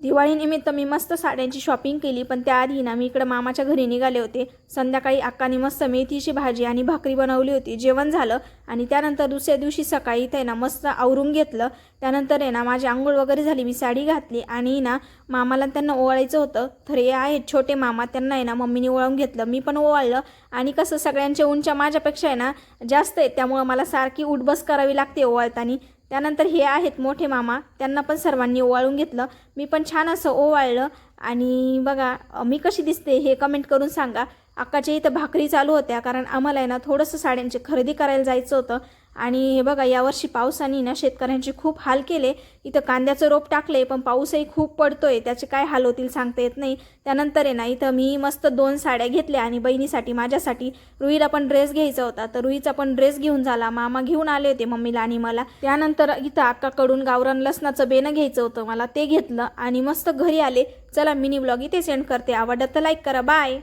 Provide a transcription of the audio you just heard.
दिवाळीनिमित्त मी मस्त साड्यांची शॉपिंग केली, पण त्याआधी ना मी इकडं मामाच्या घरी निघाले होते। संध्याकाळी अक्काने मस्त मेथीची भाजी आणि भाकरी बनवली होती, जेवण झालं आणि त्यानंतर दुसऱ्या दिवशी सकाळी इथे ना मस्त आवरून घेतलं। त्यानंतर आहे ना माझी आंघोळ वगैरे झाली, मी साडी घातली आणि ना मामाला त्यांना ओवाळायचं होतं, तर हे आहेत छोटे मामा, त्यांना आहे ना मम्मीने ओवाळून घेतलं, मी पण ओवाळलं। आणि कसं सगळ्यांच्या उंच्या माझ्यापेक्षा आहे ना जास्त आहे, त्यामुळे मला सारखी उठबस करावी लागते ओवाळताना। त्यानंतर हे आहेत मोठे मामा, त्यांना पण सर्वांनी ओवाळून घेतलं, मी पण छान असं ओवाळलं। आणि बघा मी कशी दिसते हे कमेंट करून सांगा। अक्काच्या इथं भाकरी चालू होत्या, कारण आम्हाला आहे ना थोडंसं साड्यांची खरेदी करायला जायचं होतं। आणि हे बघा यावर्षी पावसाने ना शेतकऱ्यांचे खूप हाल केले। इथं कांद्याचं रोप टाकले, पण पाऊसही खूप पडतोय, त्याचे काय हाल होतील सांगता येत नाही। त्यानंतर आहे ना इथं मी मस्त 2 साड्या घेतल्या आणि बहिणीसाठी माझ्यासाठी रुईला पण ड्रेस घ्यायचा होता, तर रुईचा पण ड्रेस घेऊन झाला, मामा घेऊन आले होते मम्मीला आणि मला। त्यानंतर इथं अक्काकडून गावरान लसणाचं बेणं घ्यायचं होतं मला, ते घेतलं आणि मस्त घरी आले। चला मिनी ब्लॉग इथे सेंड करते, आवडलं तर लाईक करा, बाय।